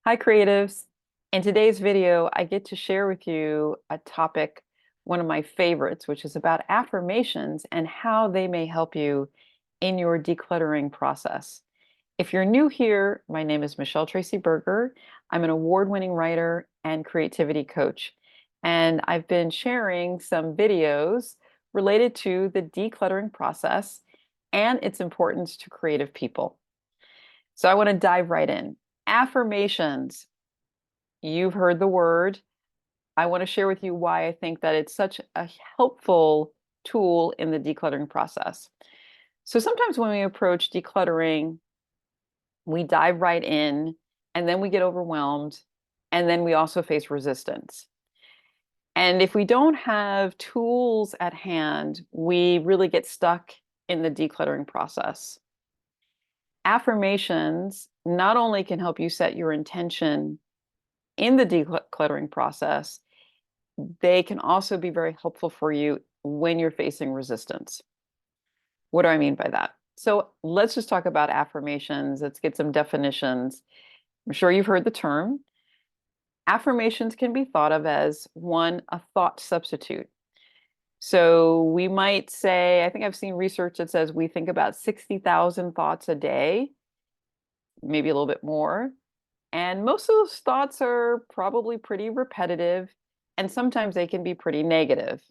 Hi, creatives. In today's video, I get to share with you a topic, one of my favorites, which is about affirmations and how they may help you in your decluttering process. If you're new here, my name is Michele Tracy Berger. I'm an award-winning writer and creativity coach, and I've been sharing some videos related to the decluttering process and its importance to creative people. So I want to dive right in. Affirmations. You've heard the word. I want to share with you why I think that it's such a helpful tool in the decluttering process. So sometimes when we approach decluttering, we dive right in and then we get overwhelmed and then we also face resistance. And if we don't have tools at hand, we really get stuck in the decluttering process. Affirmations not only can help you set your intention in the decluttering process, they can also be very helpful for you when you're facing resistance. What do I mean by that? So let's just talk about affirmations. Let's get some definitions. I'm sure you've heard the term. Affirmations can be thought of as one, a thought substitute. So we might say, I think I've seen research that says we think about 60,000 thoughts a day, maybe a little bit more. And most of those thoughts are probably pretty repetitive, and sometimes they can be pretty negative.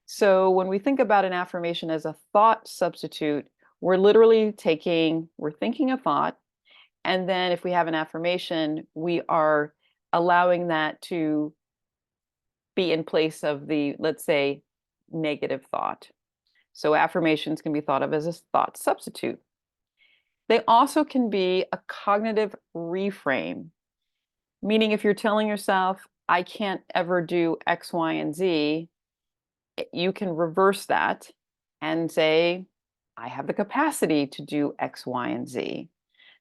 So when we think about an affirmation as a thought substitute, we're thinking a thought, and then if we have an affirmation, we are allowing that to be in place of the, let's say, negative thought. So affirmations can be thought of as a thought substitute. They also can be a cognitive reframe, meaning if you're telling yourself, I can't ever do X, Y, and Z, you can reverse that and say, I have the capacity to do X, Y, and Z.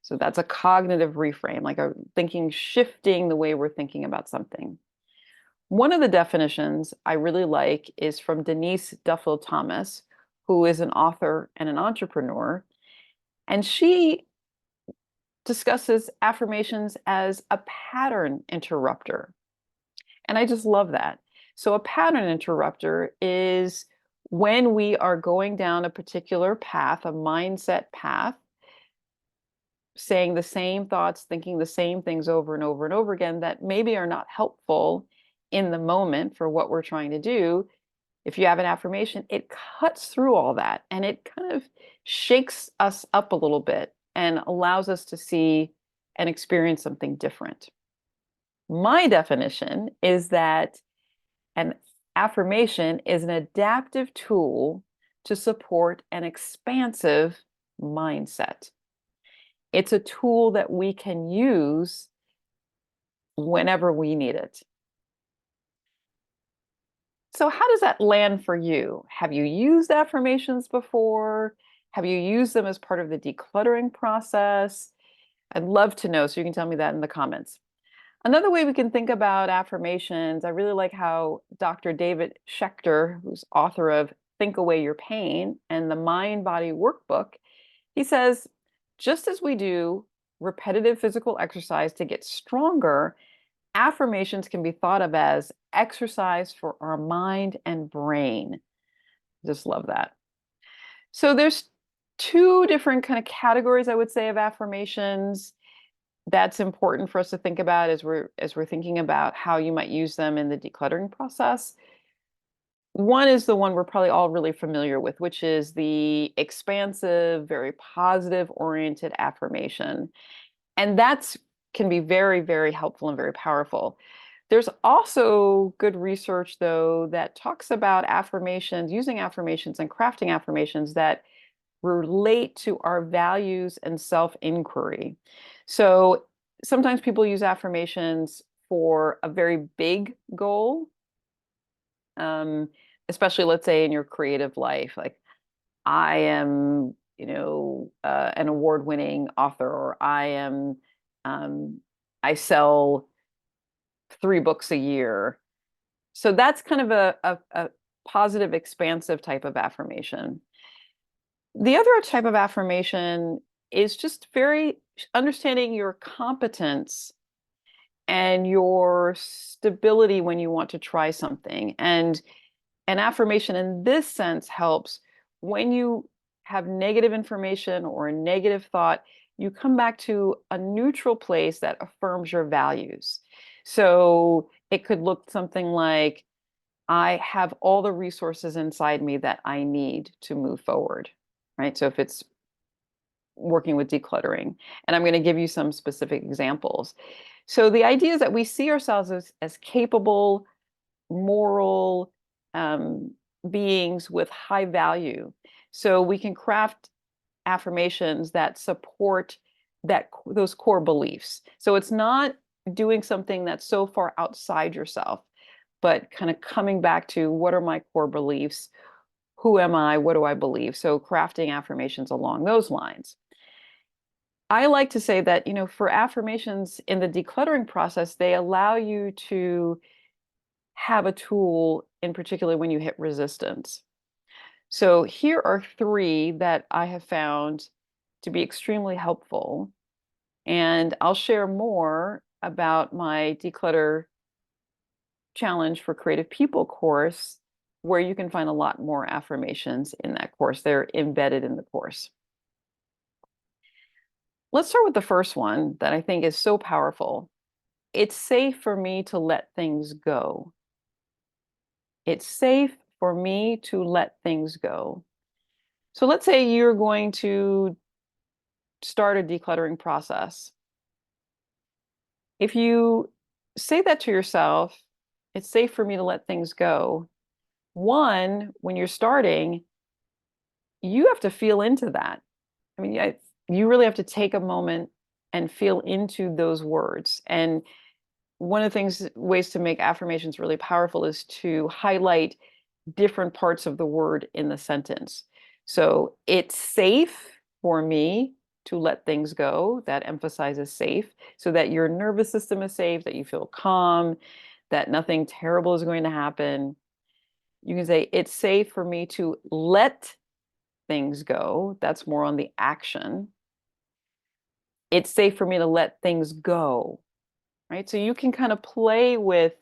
So that's a cognitive reframe, like a thinking, shifting the way we're thinking about something. One of the definitions I really like is from Denise Duffield Thomas, who is an author and an entrepreneur. And she discusses affirmations as a pattern interrupter. And I just love that. So a pattern interrupter is when we are going down a particular path, a mindset path, saying the same thoughts, thinking the same things over and over and over again that maybe are not helpful in the moment for what we're trying to do. If you have an affirmation, it cuts through all that and it kind of shakes us up a little bit and allows us to see and experience something different. My definition is that an affirmation is an adaptive tool to support an expansive mindset. It's a tool that we can use whenever we need it. So how does that land for you? Have you used affirmations before? Have you used them as part of the decluttering process? I'd love to know, so you can tell me that in the comments. Another way we can think about affirmations, I really like how Dr. David Schechter, who's author of Think Away Your Pain and the Mind Body Workbook, he says, just as we do repetitive physical exercise to get stronger, affirmations can be thought of as exercise for our mind and brain. Just love that. So there's two different kind of categories, I would say, of affirmations that's important for us to think about as we're thinking about how you might use them in the decluttering process. One is the one we're probably all really familiar with, which is the expansive, very positive oriented affirmation. And that's can be very, very helpful and very powerful. There's also good research, though, that talks about affirmations, using affirmations and crafting affirmations that relate to our values and self-inquiry. So sometimes people use affirmations for a very big goal, especially let's say in your creative life, like I am, an award-winning author, or I sell 3 books a year. So that's kind of a positive, expansive type of affirmation. The other type of affirmation is just very understanding your competence and your stability when you want to try something. And an affirmation in this sense helps when you have negative information or a negative thought, you come back to a neutral place that affirms your values. So it could look something like, I have all the resources inside me that I need to move forward, right? So if it's working with decluttering, and I'm going to give you some specific examples. So the idea is that we see ourselves as capable, moral um, beings with high value. So we can craft affirmations that support those core beliefs. So it's not doing something that's so far outside yourself, but kind of coming back to what are my core beliefs? Who am I? What do I believe? So crafting affirmations along those lines. I like to say that, for affirmations in the decluttering process, they allow you to have a tool in particular when you hit resistance. So here are three that I have found to be extremely helpful. And I'll share more about my declutter challenge for creative people course, where you can find a lot more affirmations in that course. They're embedded in the course. Let's start with the first one that I think is so powerful. It's safe for me to let things go. It's safe for me to let things go. So let's say you're going to start a decluttering process. If you say that to yourself, it's safe for me to let things go. One, when you're starting, you have to feel into that. I mean, you really have to take a moment and feel into those words. And one of the ways to make affirmations really powerful is to highlight different parts of the word in the sentence. So it's safe for me to let things go. That emphasizes safe, so that your nervous system is safe, that you feel calm, that nothing terrible is going to happen. You can say, it's safe for me to let things go. That's more on the action. It's safe for me to let things go, right? So you can kind of play with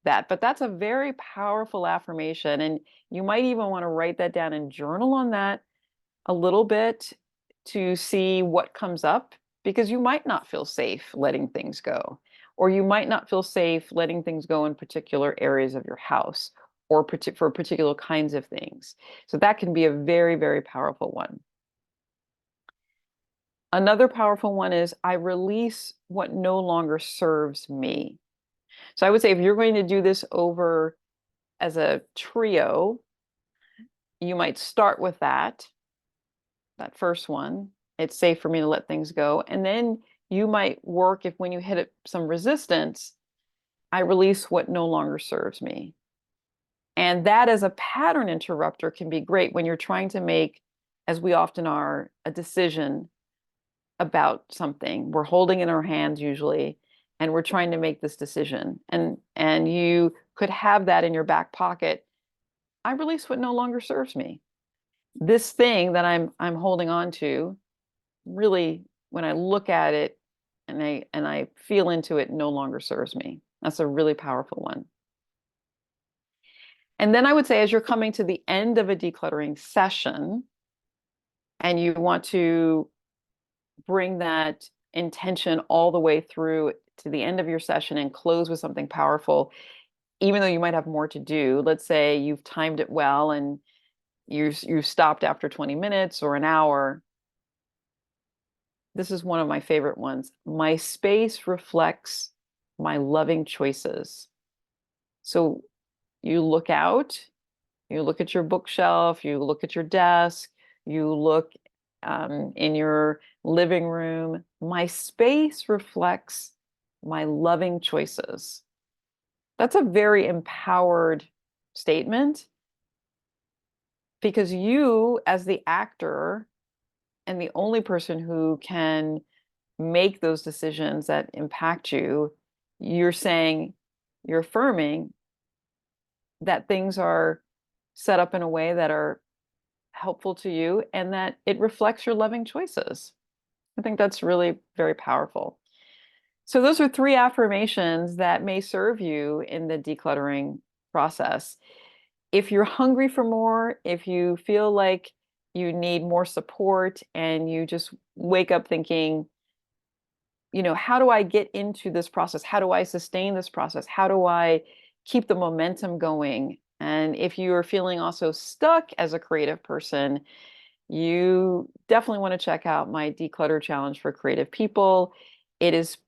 that, but that's a very powerful affirmation. And you might even want to write that down and journal on that a little bit to see what comes up, because you might not feel safe letting things go, or you might not feel safe letting things go in particular areas of your house or for particular kinds of things. So that can be a very, very powerful one. Another powerful one is, I release what no longer serves me. So I would say if you're going to do this over as a trio, you might start with that first one. It's safe for me to let things go. And then you might work, if when you hit some resistance, I release what no longer serves me. And that as a pattern interrupter can be great when you're trying to make, as we often are, a decision about something. We're holding in our hands usually, and we're trying to make this decision. And you could have that in your back pocket. I release what no longer serves me. This thing that I'm holding on to, really, when I look at it and I feel into it, no longer serves me. That's a really powerful one. And then I would say, as you're coming to the end of a decluttering session and you want to bring that intention all the way through to the end of your session and close with something powerful, even though you might have more to do. Let's say you've timed it well and you've stopped after 20 minutes or an hour. This is one of my favorite ones. My space reflects my loving choices. So you look out, you look at your bookshelf, you look at your desk, you look in your living room. My space reflects my loving choices. That's a very empowered statement, because you, as the actor and the only person who can make those decisions that impact you, you're saying, you're affirming that things are set up in a way that are helpful to you and that it reflects your loving choices. I think that's really very powerful. So those are three affirmations that may serve you in the decluttering process. If you're hungry for more, if you feel like you need more support and you just wake up thinking, how do I get into this process? How do I sustain this process? How do I keep the momentum going? And if you are feeling also stuck as a creative person, you definitely want to check out my declutter challenge for creative people. It is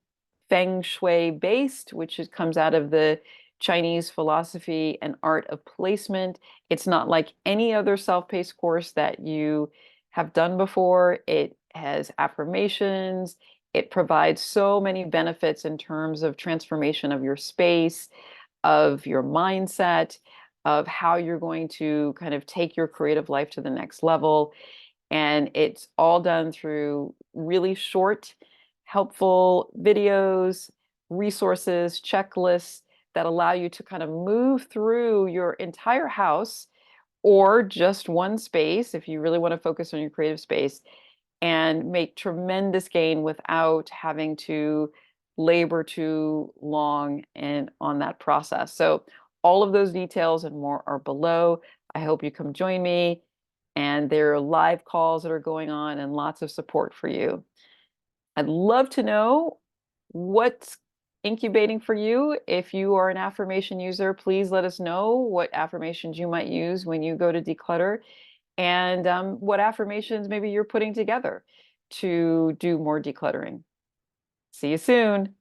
feng shui based, comes out of the Chinese philosophy and art of placement. It's not like any other self-paced course that you have done before. It has affirmations. It provides so many benefits in terms of transformation of your space, of your mindset, of how you're going to kind of take your creative life to the next level. And it's all done through really short, helpful videos, resources, checklists that allow you to kind of move through your entire house or just one space if you really want to focus on your creative space and make tremendous gain without having to labor too long and on that process. So all of those details and more are below. I hope you come join me. And there are live calls that are going on and lots of support for you. I'd love to know what's incubating for you. If you are an affirmation user, please let us know what affirmations you might use when you go to declutter and what affirmations maybe you're putting together to do more decluttering. See you soon.